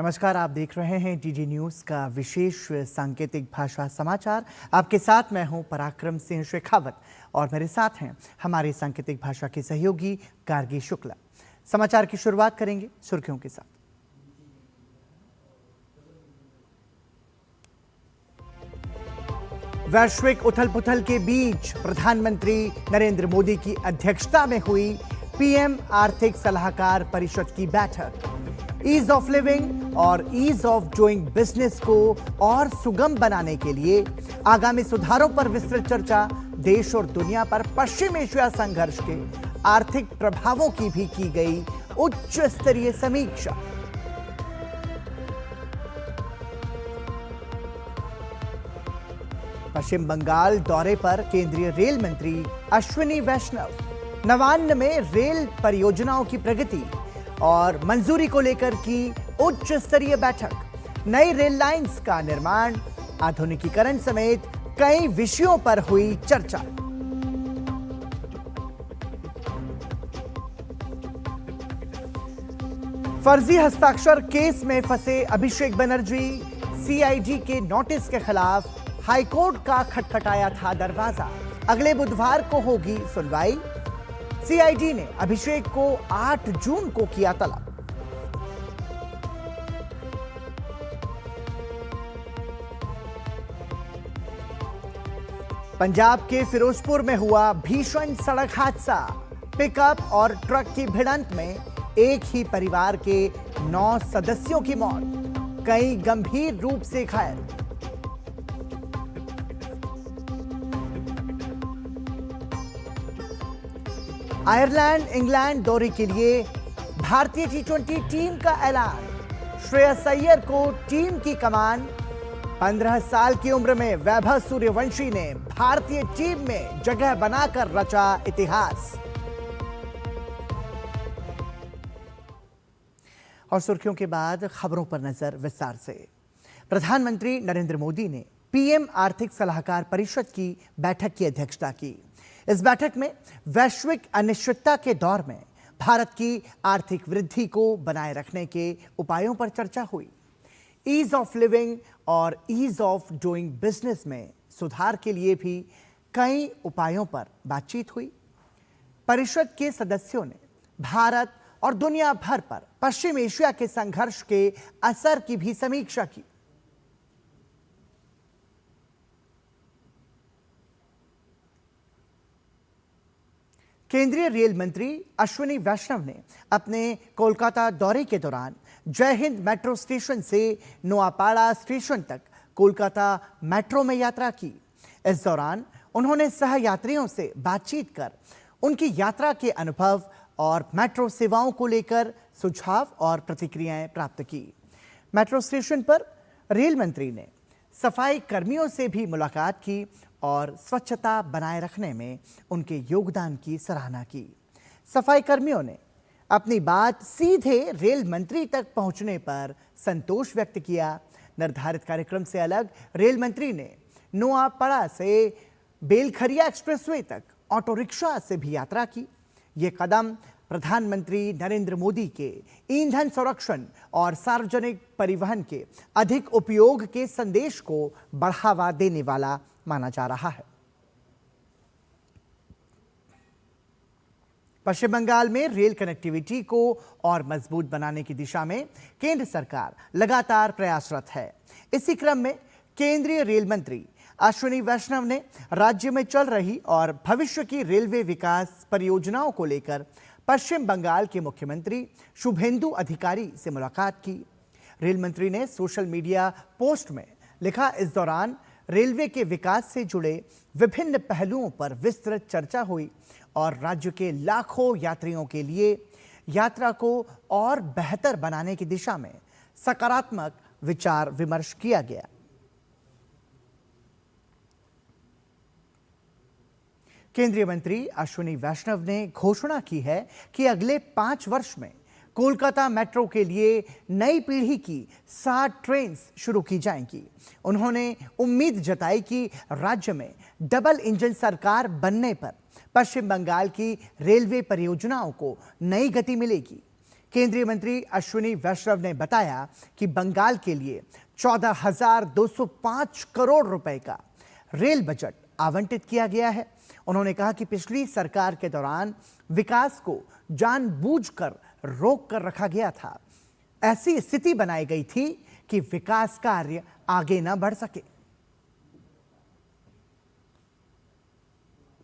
नमस्कार, आप देख रहे हैं डीडी न्यूज़ का विशेष सांकेतिक भाषा समाचार। आपके साथ मैं हूं पराक्रम सिंह शेखावत और मेरे साथ हैं हमारे सांकेतिक भाषा के सहयोगी गार्गी शुक्ला। समाचार की शुरुआत करेंगे सुर्खियों के साथ। वैश्विक उथल-पुथल के बीच प्रधानमंत्री नरेंद्र मोदी की अध्यक्षता में हुई पीएम आर्थिक सलाहकार परिषद की बैठक। ईज ऑफ लिविंग और ईज ऑफ डूइंग बिजनेस को और सुगम बनाने के लिए आगामी सुधारों पर विस्तृत चर्चा। देश और दुनिया पर पश्चिम एशिया संघर्ष के आर्थिक प्रभावों की भी की गई उच्च स्तरीय समीक्षा। पश्चिम बंगाल दौरे पर केंद्रीय रेल मंत्री अश्विनी वैष्णव। नवान्न में रेल परियोजनाओं की प्रगति और मंजूरी को लेकर की उच्च स्तरीय बैठक। नई रेल लाइंस का निर्माण, आधुनिकीकरण समेत कई विषयों पर हुई चर्चा। फर्जी हस्ताक्षर केस में फंसे अभिषेक बनर्जी। सीआईडी के नोटिस के खिलाफ हाईकोर्ट का खटखटाया था दरवाजा। अगले बुधवार को होगी सुनवाई। सीआईडी ने अभिषेक को 8 जून को किया तलब। पंजाब के फिरोजपुर में हुआ भीषण सड़क हादसा। पिकअप और ट्रक की भिड़ंत में एक ही परिवार के 9 सदस्यों की मौत, कई गंभीर रूप से घायल। आयरलैंड इंग्लैंड दौरे के लिए भारतीय टी20 टीम का ऐलान। श्रेयस अय्यर को टीम की कमान। 15 साल की उम्र में वैभव सूर्यवंशी ने भारतीय टीम में जगह बनाकर रचा इतिहास। और सुर्खियों के बाद खबरों पर नजर विस्तार से। प्रधानमंत्री नरेंद्र मोदी ने पीएम आर्थिक सलाहकार परिषद की बैठक की अध्यक्षता की। इस बैठक में वैश्विक अनिश्चितता के दौर में भारत की आर्थिक वृद्धि को बनाए रखने के उपायों पर चर्चा हुई। ईज ऑफ लिविंग और ईज ऑफ डूइंग बिजनेस में सुधार के लिए भी कई उपायों पर बातचीत हुई। परिषद के सदस्यों ने भारत और दुनिया भर पर पश्चिम एशिया के संघर्ष के असर की भी समीक्षा की। केंद्रीय रेल मंत्री अश्विनी वैष्णव ने अपने कोलकाता दौरे के दौरान जय हिंद मेट्रो स्टेशन से नोआपाड़ा स्टेशन तक कोलकाता मेट्रो में यात्रा की। इस दौरान उन्होंने सहयात्रियों से बातचीत कर उनकी यात्रा के अनुभव और मेट्रो सेवाओं को लेकर सुझाव और प्रतिक्रियाएं प्राप्त की। मेट्रो स्टेशन पर रेल मंत्री ने सफाई कर्मियों से भी मुलाकात की और स्वच्छता बनाए रखने में उनके योगदान की सराहना की। सफाई कर्मियों ने अपनी बात सीधे रेल मंत्री तक पहुंचने पर संतोष व्यक्त किया। निर्धारित कार्यक्रम से अलग रेल मंत्री ने नोआपाड़ा से बेलखरिया एक्सप्रेसवे तक ऑटो रिक्शा से भी यात्रा की। ये कदम प्रधानमंत्री नरेंद्र मोदी के ईंधन संरक्षण और सार्वजनिक परिवहन के अधिक उपयोग के संदेश को बढ़ावा देने वाला माना जा रहा है। पश्चिम बंगाल में रेल कनेक्टिविटी को और मजबूत बनाने की दिशा में केंद्र सरकार लगातार प्रयासरत है। इसी क्रम में केंद्रीय रेल मंत्री अश्विनी वैष्णव ने राज्य में चल रही और भविष्य की रेलवे विकास परियोजनाओं को लेकर पश्चिम बंगाल के मुख्यमंत्री शुभेंदु अधिकारी से मुलाकात की। रेल मंत्री ने सोशल मीडिया पोस्ट में लिखा, इस दौरान रेलवे के विकास से जुड़े विभिन्न पहलुओं पर विस्तृत चर्चा हुई और राज्य के लाखों यात्रियों के लिए यात्रा को और बेहतर बनाने की दिशा में सकारात्मक विचार विमर्श किया गया। केंद्रीय मंत्री अश्विनी वैष्णव ने घोषणा की है कि अगले 5 वर्ष में कोलकाता मेट्रो के लिए नई पीढ़ी की 60 ट्रेन शुरू की जाएंगी। उन्होंने उम्मीद जताई कि राज्य में डबल इंजन सरकार बनने पर पश्चिम बंगाल की रेलवे परियोजनाओं को नई गति मिलेगी। केंद्रीय मंत्री अश्विनी वैष्णव ने बताया कि बंगाल के लिए 14,205 करोड़ रुपए का रेल बजट आवंटित किया गया है। उन्होंने कहा कि पिछली सरकार के दौरान विकास को जानबूझकर रोक कर रखा गया था। ऐसी स्थिति बनाई गई थी कि विकास कार्य आगे न बढ़ सके।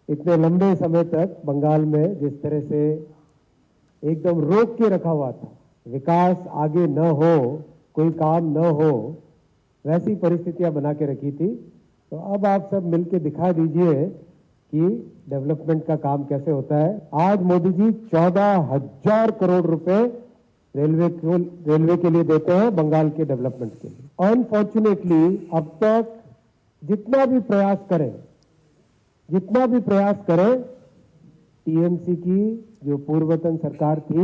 इतने लंबे समय तक बंगाल में जिस तरह से एकदम रोक के रखा हुआ था, विकास आगे न हो, कोई काम न हो, वैसी परिस्थितियां बना के रखी थी। तो अब आप सब मिलके दिखा दीजिए कि डेवलपमेंट का काम कैसे होता है। आज मोदी जी 14,000 करोड़ रुपए रेलवे के लिए देते हैं, बंगाल के डेवलपमेंट के लिए। अनफॉर्चुनेटली अब तक जितना भी प्रयास करें, टीएमसी की जो पूर्वतन सरकार थी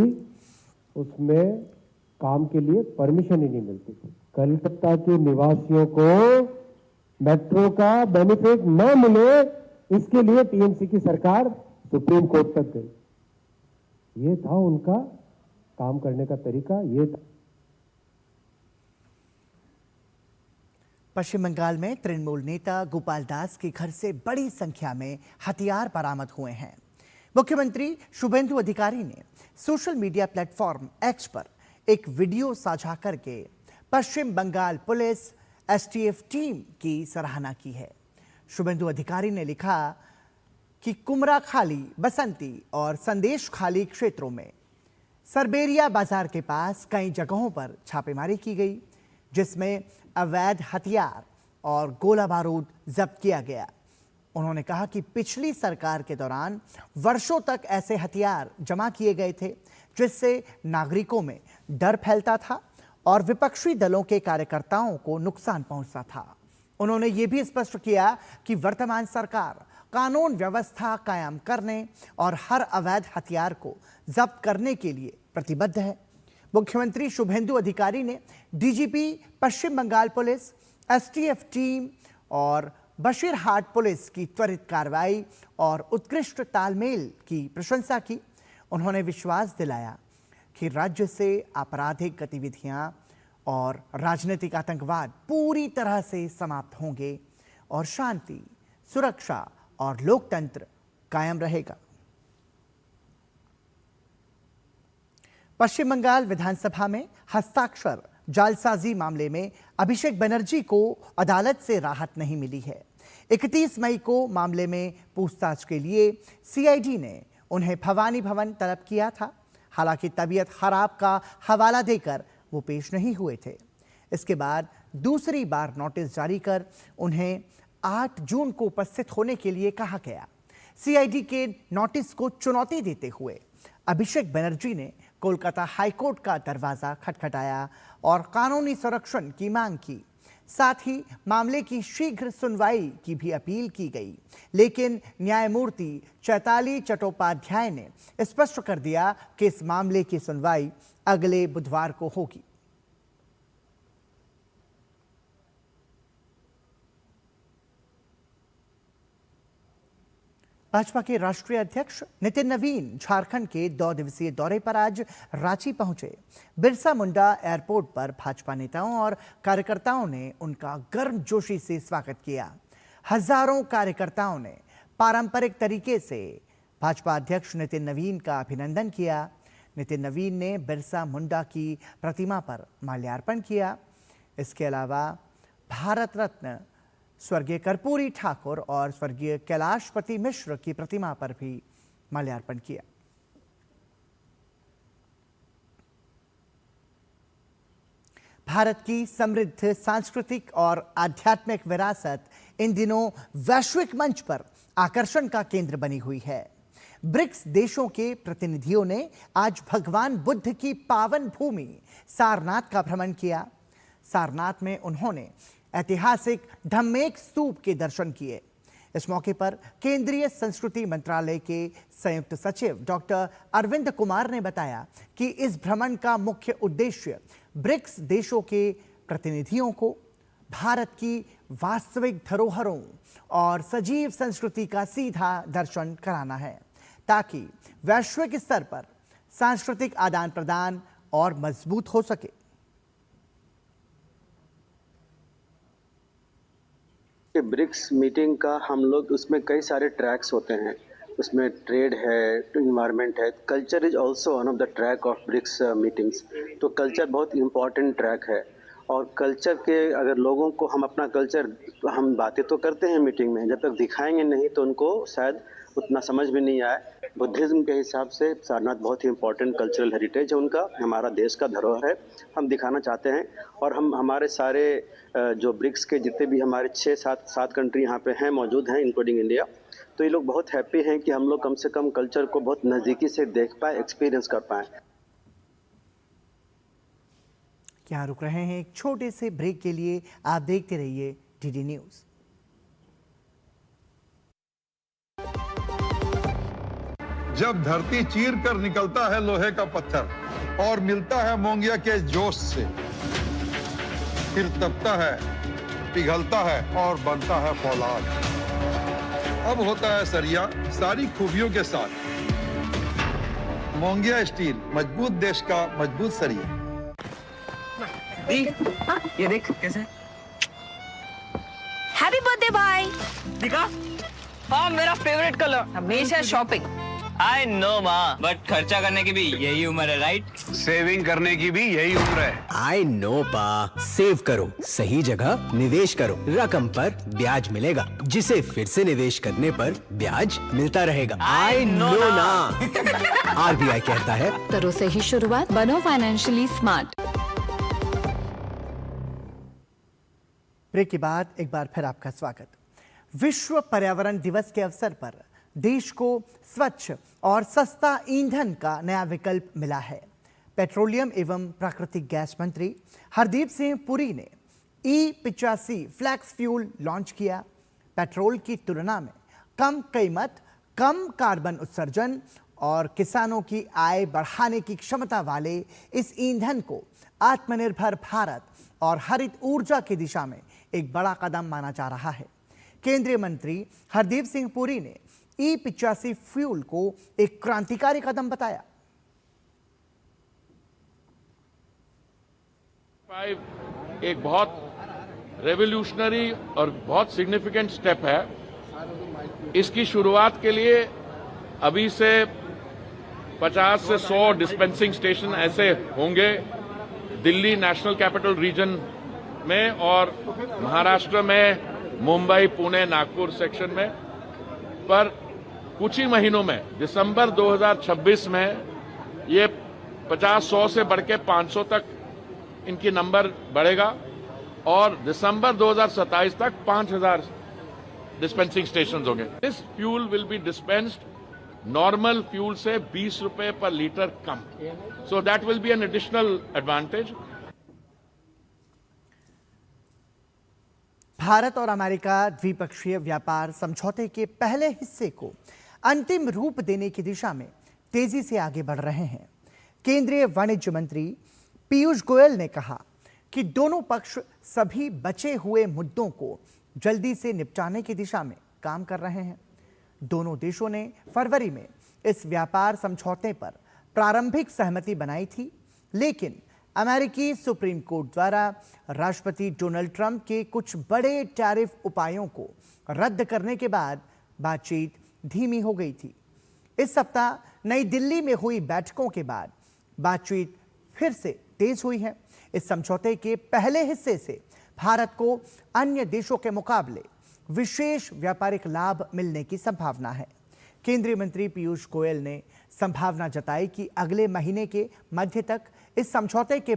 उसमें काम के लिए परमिशन ही नहीं मिलती थी। कलकत्ता के निवासियों को मेट्रो का बेनिफिट न मिले, इसके लिए टीएमसी की सरकार सुप्रीम कोर्ट तक गई। ये था उनका काम करने का तरीका। ये था। पश्चिम बंगाल में तृणमूल नेता गोपाल दास के घर से बड़ी संख्या में हथियार बरामद हुए हैं। मुख्यमंत्री शुभेंदु अधिकारी ने सोशल मीडिया प्लेटफॉर्म एक्स पर एक वीडियो साझा करके पश्चिम बंगाल पुलिस एसटीएफ टीम की सराहना की है। शुभेंदु अधिकारी ने लिखा कि कुमराखाली, बसंती और संदेश खाली क्षेत्रों में सरबेरिया बाजार के पास कई जगहों पर छापेमारी की गई, जिसमें अवैध हथियार और गोला बारूद जब्त किया गया। उन्होंने कहा कि पिछली सरकार के दौरान वर्षों तक ऐसे हथियार जमा किए गए थे, जिससे नागरिकों में डर फैलता था और विपक्षी दलों के कार्यकर्ताओं को नुकसान पहुंचता था। उन्होंने ये भी स्पष्ट किया कि वर्तमान सरकार कानून व्यवस्था कायम करने और हर अवैध हथियार को जब्त करने के लिए प्रतिबद्ध है। मुख्यमंत्री शुभेंदु अधिकारी ने डीजीपी पश्चिम बंगाल पुलिस, एसटीएफ टीम और बशीरहाट पुलिस की त्वरित कार्रवाई और उत्कृष्ट तालमेल की प्रशंसा की। उन्होंने विश्वास दिलाया कि राज्य से आपराधिक गतिविधियां और राजनीतिक आतंकवाद पूरी तरह से समाप्त होंगे और शांति, सुरक्षा और लोकतंत्र कायम रहेगा। पश्चिम बंगाल विधानसभा में हस्ताक्षर जालसाजी मामले में अभिषेक बनर्जी को अदालत से राहत नहीं मिली है। 31 मई को मामले में पूछताछ के लिए सीआईडी ने उन्हें भवानी भवन तलब किया था। हालांकि तबीयत खराब का हवाला देकर वो पेश नहीं हुए थे। इसके बाद दूसरी बार नोटिस जारी कर उन्हें 8 जून को उपस्थित होने के लिए कहा गया। सीआईडी के नोटिस को चुनौती देते हुए अभिषेक बनर्जी ने कोलकाता हाईकोर्ट का दरवाजा खटखटाया और कानूनी संरक्षण की मांग की। साथ ही मामले की शीघ्र सुनवाई की भी अपील की गई, लेकिन न्यायमूर्ति चैताली चट्टोपाध्याय ने स्पष्ट कर दिया कि इस मामले की सुनवाई अगले बुधवार को होगी। भाजपा के राष्ट्रीय अध्यक्ष नितिन नवीन झारखंड के 2 दिवसीय दौरे पर आज रांची पहुंचे। बिरसा मुंडा एयरपोर्ट पर भाजपा नेताओं और कार्यकर्ताओं ने उनका गर्मजोशी से स्वागत किया। हजारों कार्यकर्ताओं ने पारंपरिक तरीके से भाजपा अध्यक्ष नितिन नवीन का अभिनंदन किया। नितिन नवीन ने बिरसा मुंडा की प्रतिमा पर माल्यार्पण किया। इसके अलावा भारत रत्न स्वर्गीय कर्पूरी ठाकुर और स्वर्गीय कैलाशपति मिश्र की प्रतिमा पर भी माल्यार्पण किया। भारत की समृद्ध सांस्कृतिक और आध्यात्मिक विरासत इन दिनों वैश्विक मंच पर आकर्षण का केंद्र बनी हुई है। ब्रिक्स देशों के प्रतिनिधियों ने आज भगवान बुद्ध की पावन भूमि सारनाथ का भ्रमण किया। सारनाथ में उन्होंने ऐतिहासिक धम्मेक स्तूप के दर्शन किए। इस मौके पर केंद्रीय संस्कृति मंत्रालय के संयुक्त सचिव डॉक्टर अरविंद कुमार ने बताया कि इस भ्रमण का मुख्य उद्देश्य ब्रिक्स देशों के प्रतिनिधियों को भारत की वास्तविक धरोहरों और सजीव संस्कृति का सीधा दर्शन कराना है, ताकि वैश्विक स्तर पर सांस्कृतिक आदान प्रदान और मजबूत हो सके। ब्रिक्स मीटिंग का हम लोग उसमें कई सारे ट्रैक्स होते हैं, उसमें ट्रेड है, इन्वायरमेंट है, culture is also one of the track of BRICS meetings. तो कल्चर बहुत इम्पॉर्टेंट ट्रैक है और कल्चर के अगर लोगों को हम अपना कल्चर, हम बातें तो करते हैं मीटिंग में, जब तक दिखाएंगे नहीं तो उनको शायद उतना समझ में नहीं आए। बुद्धिज़्म के हिसाब से सारनाथ बहुत ही इम्पोर्टेंट कल्चरल हेरिटेज है उनका, हमारा देश का धरोहर है, हम दिखाना चाहते हैं। और हम हमारे सारे जो ब्रिक्स के जितने भी हमारे 6-7 कंट्री यहाँ पे हैं मौजूद हैं इंक्लूडिंग इंडिया, तो ये लोग बहुत हैप्पी हैं कि हम लोग कम से कम कल्चर को बहुत नज़दीकी से देख पाए, एक्सपीरियंस कर पाएँ। यहाँ रुक रहे हैं एक छोटे से ब्रेक के लिए। आप देखते रहिए डीडी न्यूज़। जब धरती चीर कर निकलता है लोहे का पत्थर और मिलता है मोंगिया के जोश से, फिर तपता है, पिघलता है और बनता है फौलाद। अब होता है सरिया सारी खूबियों के साथ। मोंगिया स्टील, मजबूत देश का मजबूत सरिया। ये देख कैसे। हैप्पी बर्थडे भाई। दिखा? हाँ, मेरा फेवरेट कलर। हमेशा शॉपिंग। आई नो माँ, बट खर्चा करने की भी यही उम्र है, राइट? सेविंग करने की भी यही उम्र है। आई नो पा, सेव करो, सही जगह निवेश करो, रकम पर ब्याज मिलेगा, जिसे फिर से निवेश करने पर ब्याज मिलता रहेगा। आई नो ना। आरबीआई कहता है, करो सही शुरुआत, बनो फाइनेंशियली स्मार्ट। ब्रेक के बाद एक बार फिर आपका स्वागत। विश्व पर्यावरण दिवस के अवसर पर देश को स्वच्छ और सस्ता ईंधन का नया विकल्प मिला है। पेट्रोलियम एवं प्राकृतिक गैस मंत्री हरदीप सिंह पुरी ने E85 फ्लैक्स फ्यूल लॉन्च किया। पेट्रोल की तुलना में कम कीमत, कम कार्बन उत्सर्जन और किसानों की आय बढ़ाने की क्षमता वाले इस ईंधन को आत्मनिर्भर भारत और हरित ऊर्जा की दिशा में एक बड़ा कदम माना जा रहा है। केंद्रीय मंत्री हरदीप सिंह पुरी ने E85 फ्यूल को एक क्रांतिकारी कदम बताया। एक बहुत रेवोल्यूशनरी और बहुत सिग्निफिकेंट स्टेप है। इसकी शुरुआत के लिए अभी से 50 से 100 डिस्पेंसिंग स्टेशन ऐसे होंगे दिल्ली नेशनल कैपिटल रीजन में और महाराष्ट्र में मुंबई, पुणे, नागपुर सेक्शन में। पर कुछ ही महीनों में दिसंबर 2026 में ये 50-100 से बढ़ के 500 तक इनकी नंबर बढ़ेगा और दिसंबर 2027 तक 5000 डिस्पेंसिंग स्टेशन होंगे। This fuel will be dispensed normal fuel से 20 रुपए पर litre come. So that will be an additional advantage. Bharat और अमेरिका द्विपक्षीय व्यापार समझौते के पहले हिस्से को अंतिम रूप देने की दिशा में तेजी से आगे बढ़ रहे हैं। केंद्रीय वाणिज्य मंत्री पीयूष गोयल ने कहा कि दोनों पक्ष सभी बचे हुए मुद्दों को जल्दी से निपटाने की दिशा में काम कर रहे हैं। दोनों देशों ने फरवरी में इस व्यापार समझौते पर प्रारंभिक सहमति बनाई थी, लेकिन अमेरिकी सुप्रीम कोर्ट द्वारा राष्ट्रपति डोनाल्ड ट्रंप के कुछ बड़े टैरिफ उपायों को रद्द करने के बाद बातचीत धीमी हो गई थी। इस सप्ताह नई दिल्ली में हुई बैठकों के बाद बातचीत फिर से तेज हुई है। इस समझौते के पहले हिस्से से भारत को अन्य देशों के मुकाबले विशेष व्यापारिक लाभ मिलने की संभावना है। केंद्रीय मंत्री पीयूष गोयल ने संभावना जताई कि अगले महीने के मध्य तक इस समझौते के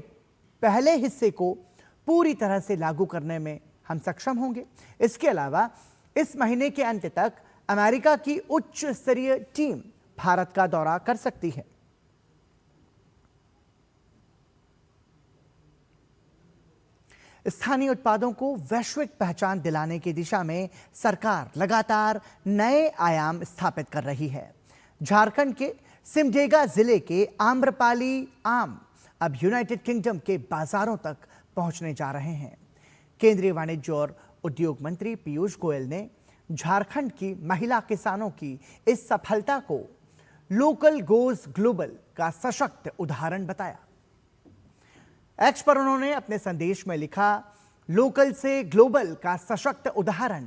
पहले हिस्से को पूरी तरह से लागू करने में हम सक्षम होंगे। इसके अलावा इस महीने के अंत तक अमेरिका की उच्च स्तरीय टीम भारत का दौरा कर सकती है। स्थानीय उत्पादों को वैश्विक पहचान दिलाने की दिशा में सरकार लगातार नए आयाम स्थापित कर रही है। झारखंड के सिमडेगा जिले के आम्रपाली आम अब यूनाइटेड किंगडम के बाजारों तक पहुंचने जा रहे हैं। केंद्रीय वाणिज्य और उद्योग मंत्री पीयूष गोयल ने झारखंड की महिला किसानों की इस सफलता को लोकल गोज ग्लोबल का सशक्त उदाहरण बताया। एक्स पर उन्होंने अपने संदेश में लिखा, लोकल से ग्लोबल का सशक्त उदाहरण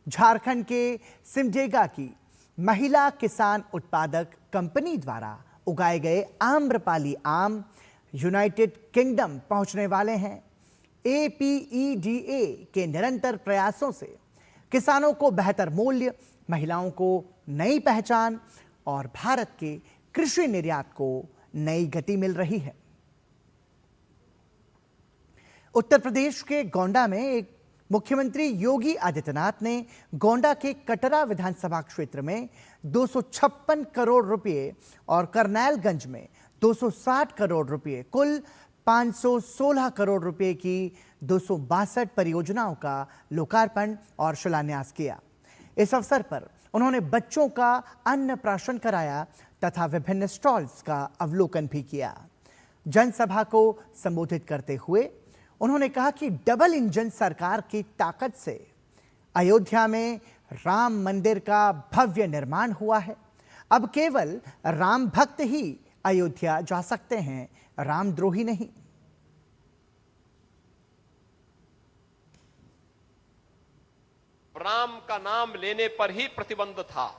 झारखंड के सिमडेगा की महिला किसान उत्पादक कंपनी द्वारा उगाए गए आम्रपाली आम यूनाइटेड किंगडम पहुंचने वाले हैं। APEDA के निरंतर प्रयासों से किसानों को बेहतर मूल्य, महिलाओं को नई पहचान और भारत के कृषि निर्यात को नई गति मिल रही है। उत्तर प्रदेश के गोंडा में एक मुख्यमंत्री योगी आदित्यनाथ ने गोंडा के कटरा विधानसभा क्षेत्र में 256 करोड़ रुपए और करनैलगंज में 260 करोड़ रुपए, कुल 516 करोड़ रुपए की 262 परियोजनाओं का लोकार्पण और शिलान्यास किया। इस अवसर पर उन्होंने बच्चों का अन्नप्राशन कराया तथा विभिन्न स्टॉल्स का अवलोकन भी किया। जनसभा को संबोधित करते हुए उन्होंने कहा कि डबल इंजन सरकार की ताकत से अयोध्या में राम मंदिर का भव्य निर्माण हुआ है। अब केवल राम भक्त ही अयोध्या जा सकते हैं, रामद्रोही नहीं। राम का नाम लेने पर ही प्रतिबंध था।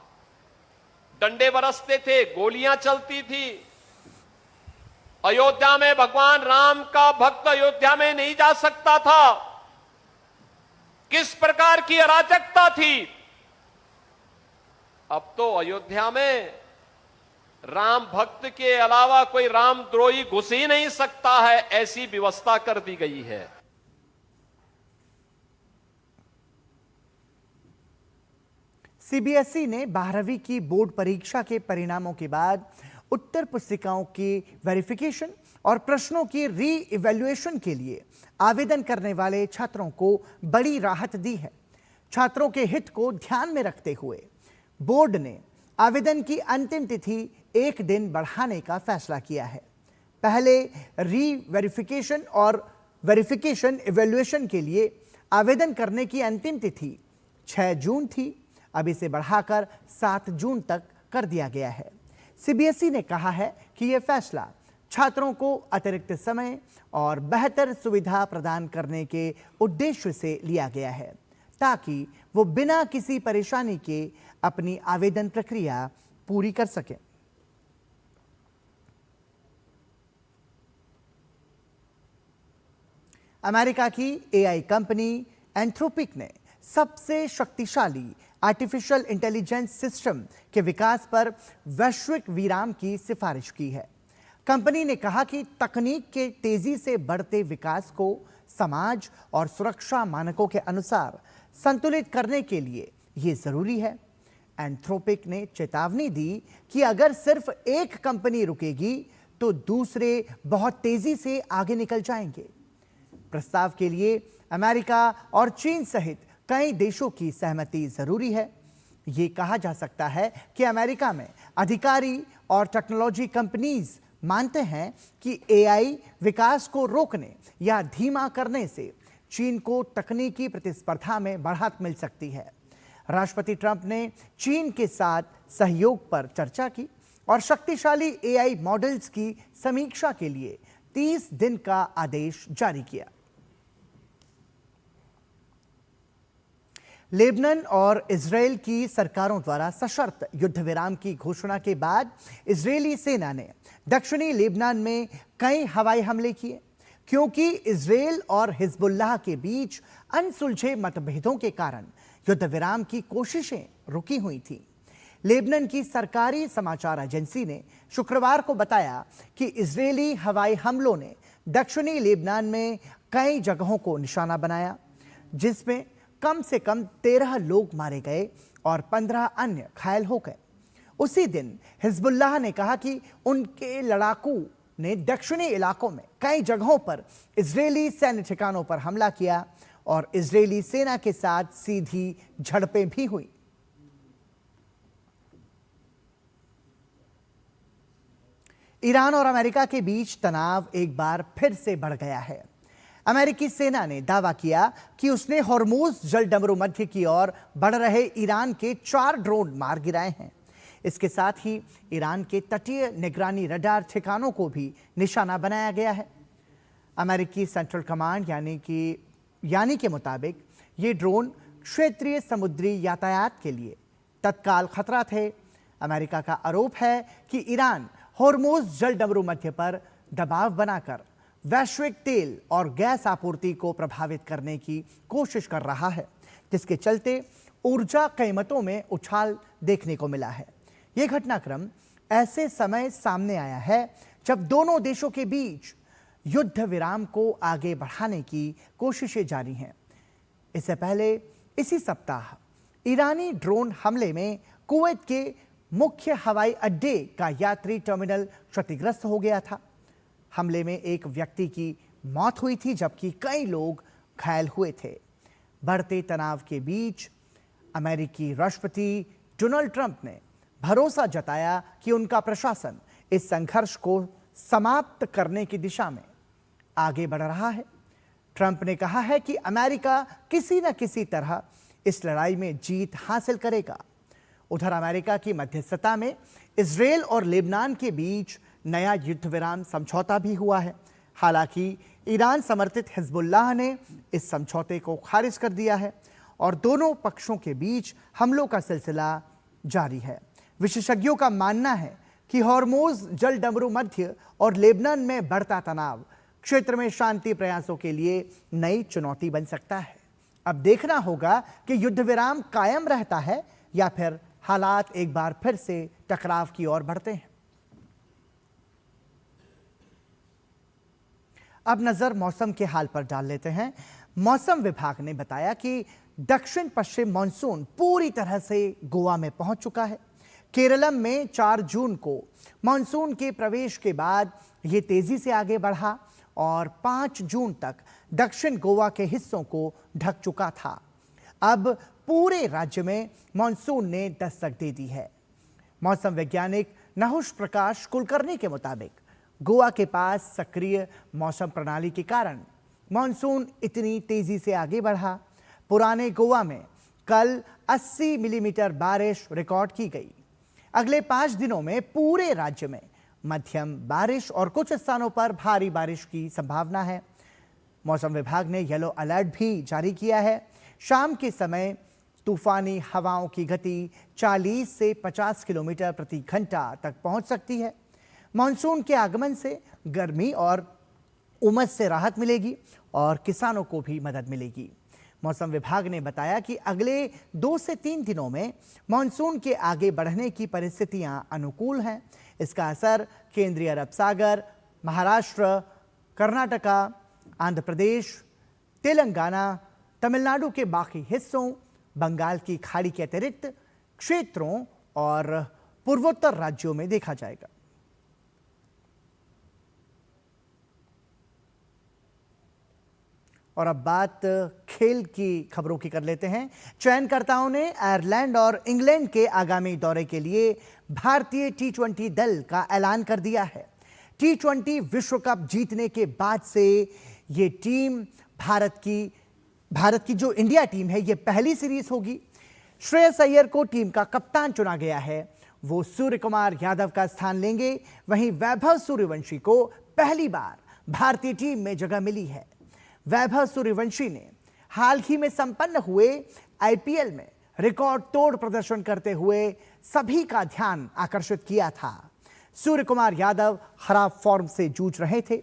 डंडे बरसते थे, गोलियां चलती थी। अयोध्या में भगवान राम का भक्त अयोध्या में नहीं जा सकता था। किस प्रकार की अराजकता थी। अब तो अयोध्या में राम भक्त के अलावा कोई रामद्रोही घुस ही नहीं सकता है, ऐसी व्यवस्था कर दी गई है। CBSE ने 12वीं की बोर्ड परीक्षा के परिणामों के बाद उत्तर पुस्तिकाओं की वेरिफिकेशन और प्रश्नों की री इवैल्यूएशन के लिए आवेदन करने वाले छात्रों को बड़ी राहत दी है। छात्रों के हित को ध्यान में रखते हुए बोर्ड ने आवेदन की अंतिम तिथि 1 दिन बढ़ाने का फैसला किया है। पहले री वेरिफिकेशन और वेरिफिकेशन इवैल्यूएशन के लिए आवेदन करने की अंतिम तिथि 6 जून थी। अब इसे बढ़ाकर 7 जून तक कर दिया गया है। CBSE ने कहा है कि यह फैसला छात्रों को अतिरिक्त समय और बेहतर सुविधा प्रदान करने के उद्देश्य से लिया गया है, ताकि वो बिना किसी परेशानी के अपनी आवेदन प्रक्रिया पूरी कर सकें। अमेरिका की AI कंपनी एंथ्रोपिक ने सबसे शक्तिशाली आर्टिफिशियल इंटेलिजेंस सिस्टम के विकास पर वैश्विक विराम की सिफारिश की है। कंपनी ने कहा कि तकनीक के तेजी से बढ़ते विकास को समाज और सुरक्षा मानकों के अनुसार संतुलित करने के लिए यह जरूरी है। एंथ्रोपिक ने चेतावनी दी कि अगर सिर्फ एक कंपनी रुकेगी तो दूसरे बहुत तेजी से आगे निकल जाएंगे। प्रस्ताव के लिए अमेरिका और चीन सहित कई देशों की सहमति जरूरी है। ये कहा जा सकता है कि अमेरिका में अधिकारी और टेक्नोलॉजी कंपनीज मानते हैं कि AI विकास को रोकने या धीमा करने से चीन को तकनीकी प्रतिस्पर्धा में बढ़त मिल सकती है। राष्ट्रपति ट्रंप ने चीन के साथ सहयोग पर चर्चा की और शक्तिशाली AI मॉडल्स की समीक्षा के लिए 30 दिन का आदेश जारी किया। लेबनान और इजरायल की सरकारों द्वारा सशर्त युद्ध विराम की घोषणा के बाद इजरायली सेना ने दक्षिणी लेबनान में कई हवाई हमले किए, क्योंकि इजरायल और हिजबुल्लाह के बीच अनसुलझे मतभेदों के कारण युद्ध विराम की कोशिशें रुकी हुई थीं। लेबनान की सरकारी समाचार एजेंसी ने शुक्रवार को बताया कि इजरायली हवाई हमलों ने दक्षिणी लेबनान में कई जगहों को निशाना बनाया, जिसमें कम से कम 13 लोग मारे गए और 15 अन्य घायल हो गए। उसी दिन हिजबुल्लाह ने कहा कि उनके लड़ाकू ने दक्षिणी इलाकों में कई जगहों पर इजरायली सैन्य ठिकानों पर हमला किया और इजरायली सेना के साथ सीधी झड़पें भी हुई। ईरान और अमेरिका के बीच तनाव एक बार फिर से बढ़ गया है। अमेरिकी सेना ने दावा किया कि उसने हॉर्मुज जलडमरू मध्य की ओर बढ़ रहे ईरान के 4 ड्रोन मार गिराए हैं। इसके साथ ही ईरान के तटीय निगरानी रडार ठिकानों को भी निशाना बनाया गया है। अमेरिकी सेंट्रल कमांड यानी के मुताबिक ये ड्रोन क्षेत्रीय समुद्री यातायात के लिए तत्काल खतरा थे। अमेरिका का आरोप है कि ईरान होर्मुज जलडमरू मध्य पर दबाव बनाकर वैश्विक तेल और गैस आपूर्ति को प्रभावित करने की कोशिश कर रहा है, जिसके चलते ऊर्जा कीमतों में उछाल देखने को मिला है। यह घटनाक्रम ऐसे समय सामने आया है जब दोनों देशों के बीच युद्ध विराम को आगे बढ़ाने की कोशिशें जारी हैं। इससे पहले इसी सप्ताह ईरानी ड्रोन हमले में कुवैत के मुख्य हवाई अड्डे का यात्री टर्मिनल क्षतिग्रस्त हो गया था। हमले में एक व्यक्ति की मौत हुई थी, जबकि कई लोग घायल हुए थे। बढ़ते तनाव के बीच अमेरिकी राष्ट्रपति डोनाल्ड ट्रंप ने भरोसा जताया कि उनका प्रशासन इस संघर्ष को समाप्त करने की दिशा में आगे बढ़ रहा है। ट्रंप ने कहा है कि अमेरिका किसी न किसी तरह इस लड़ाई में जीत हासिल करेगा। उधर अमेरिका की मध्यस्थता में इजरायल और लेबनान के बीच नया युद्ध विराम समझौता भी हुआ है। हालांकि ईरान समर्थित हिजबुल्लाह ने इस समझौते को खारिज कर दिया है और दोनों पक्षों के बीच हमलों का सिलसिला जारी है। विशेषज्ञों का मानना है कि हॉर्मुज जलडमरू मध्य और लेबनान में बढ़ता तनाव क्षेत्र में शांति प्रयासों के लिए नई चुनौती बन सकता है। अब देखना होगा कि युद्ध विराम कायम रहता है या फिर हालात एक बार फिर से टकराव की ओर बढ़ते हैं। अब नजर मौसम के हाल पर डाल लेते हैं। मौसम विभाग ने बताया कि दक्षिण पश्चिम मानसून पूरी तरह से गोवा में पहुंच चुका है। केरलम में 4 जून को मानसून के प्रवेश के बाद यह तेजी से आगे बढ़ा और 5 जून तक दक्षिण गोवा के हिस्सों को ढक चुका था। अब पूरे राज्य में मानसून ने दस्तक दे दी है। मौसम वैज्ञानिक नहुष प्रकाश कुलकर्णी के मुताबिक गोवा के पास सक्रिय मौसम प्रणाली के कारण मानसून इतनी तेजी से आगे बढ़ा। पुराने गोवा में कल 80 मिलीमीटर बारिश रिकॉर्ड की गई। अगले 5 दिनों में पूरे राज्य में मध्यम बारिश और कुछ स्थानों पर भारी बारिश की संभावना है। मौसम विभाग ने येलो अलर्ट भी जारी किया है। शाम के समय तूफानी हवाओं की गति 40 से 50 किलोमीटर प्रति घंटा तक पहुंच सकती है। मानसून के आगमन से गर्मी और उमस से राहत मिलेगी और किसानों को भी मदद मिलेगी। मौसम विभाग ने बताया कि अगले 2 से 3 दिनों में मानसून के आगे बढ़ने की परिस्थितियां अनुकूल हैं। इसका असर केंद्रीय अरब सागर, महाराष्ट्र, कर्नाटका, आंध्र प्रदेश, तेलंगाना, तमिलनाडु के बाकी हिस्सों, बंगाल की खाड़ी के अतिरिक्त क्षेत्रों और पूर्वोत्तर राज्यों में देखा जाएगा। और अब बात खेल की खबरों की कर लेते हैं। चयनकर्ताओं ने आयरलैंड और इंग्लैंड के आगामी दौरे के लिए भारतीय टी20 दल का ऐलान कर दिया है। टी20 विश्व कप जीतने के बाद से ये टीम भारत की जो इंडिया टीम है, ये पहली सीरीज होगी। श्रेयस अय्यर को टीम का कप्तान चुना गया है। वो सूर्य कुमार यादव का स्थान लेंगे। वहीं वैभव सूर्यवंशी को पहली बार भारतीय टीम में जगह मिली है। वैभव सूर्यवंशी ने हाल ही में संपन्न हुए आईपीएल में रिकॉर्ड तोड़ प्रदर्शन करते हुए सभी का ध्यान आकर्षित किया था। सूर्य कुमार यादव खराब फॉर्म से जूझ रहे थे।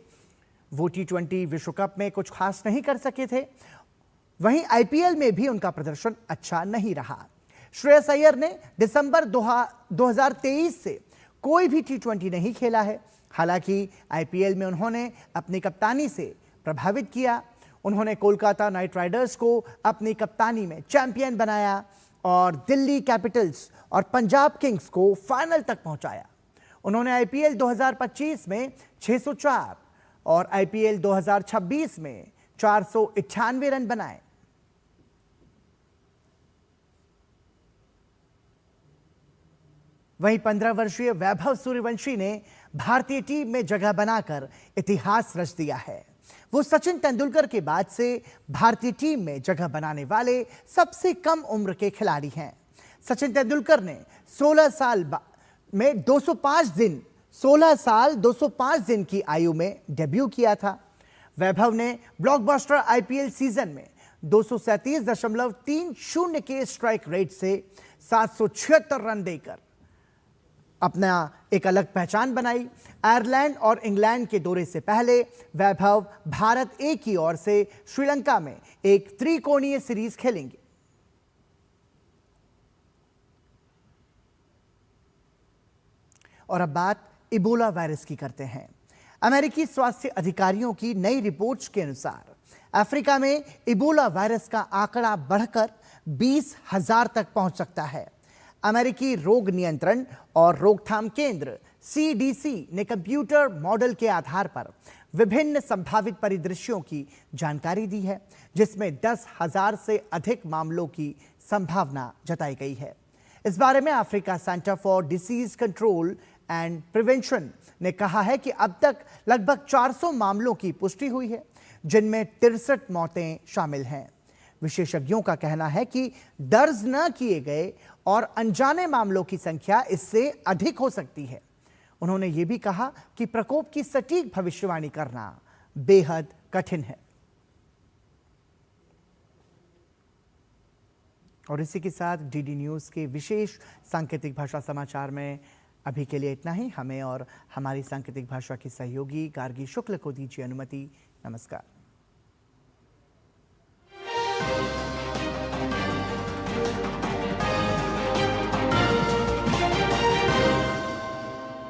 वो टी20 विश्व कप में कुछ खास नहीं कर सके थे। वहीं आईपीएल में भी उनका प्रदर्शन अच्छा नहीं रहा। श्रेयस अय्यर ने दिसंबर 2023 से कोई भी टी20 नहीं खेला है। हालांकि आईपीएल में उन्होंने अपनी कप्तानी से प्रभावित किया। उन्होंने कोलकाता नाइट राइडर्स को अपनी कप्तानी में चैंपियन बनाया और दिल्ली कैपिटल्स और पंजाब किंग्स को फाइनल तक पहुंचाया। उन्होंने आईपीएल 2025 में 604 और आईपीएल 2026 में 498 रन बनाए। वहीं 15 वर्षीय वैभव सूर्यवंशी ने भारतीय टीम में जगह बनाकर इतिहास रच दिया है। वो सचिन तेंदुलकर के बाद से भारतीय टीम में जगह बनाने वाले सबसे कम उम्र के खिलाड़ी हैं। सचिन तेंदुलकर ने में 205 दिन 16 साल 205 दिन की आयु में डेब्यू किया था। वैभव ने ब्लॉकबस्टर आईपीएल सीजन में 237.30 के स्ट्राइक रेट से 776 रन देकर अपना एक अलग पहचान बनाई। आयरलैंड और इंग्लैंड के दौरे से पहले वैभव भारत ए की ओर से श्रीलंका में एक त्रिकोणीय सीरीज खेलेंगे। और अब बात इबोला वायरस की करते हैं। अमेरिकी स्वास्थ्य अधिकारियों की नई रिपोर्ट्स के अनुसार अफ्रीका में इबोला वायरस का आंकड़ा बढ़कर 20,000 तक पहुंच सकता है। अमेरिकी रोग नियंत्रण और रोकथाम केंद्र CDC ने कंप्यूटर मॉडल के आधार पर विभिन्न संभावित परिदृश्यों की जानकारी दी है, जिसमें 10,000 से अधिक मामलों की संभावना जताई गई है। इस बारे में Africa centre for disease control and prevention ने कहा है कि अब तक लगभग 400 मामलों की पुष्टि हुई है, जिनमें 63 मौतें शामिल हैं। विशेषज्ञों का कहना है कि दर्ज न किए गए और अनजाने मामलों की संख्या इससे अधिक हो सकती है। उन्होंने ये भी कहा कि प्रकोप की सटीक भविष्यवाणी करना बेहद कठिन है। और इसी के साथ डीडी न्यूज के विशेष सांकेतिक भाषा समाचार में अभी के लिए इतना ही। हमें और हमारी सांकेतिक भाषा की सहयोगी गार्गी शुक्ल को दीजिए अनुमति। नमस्कार।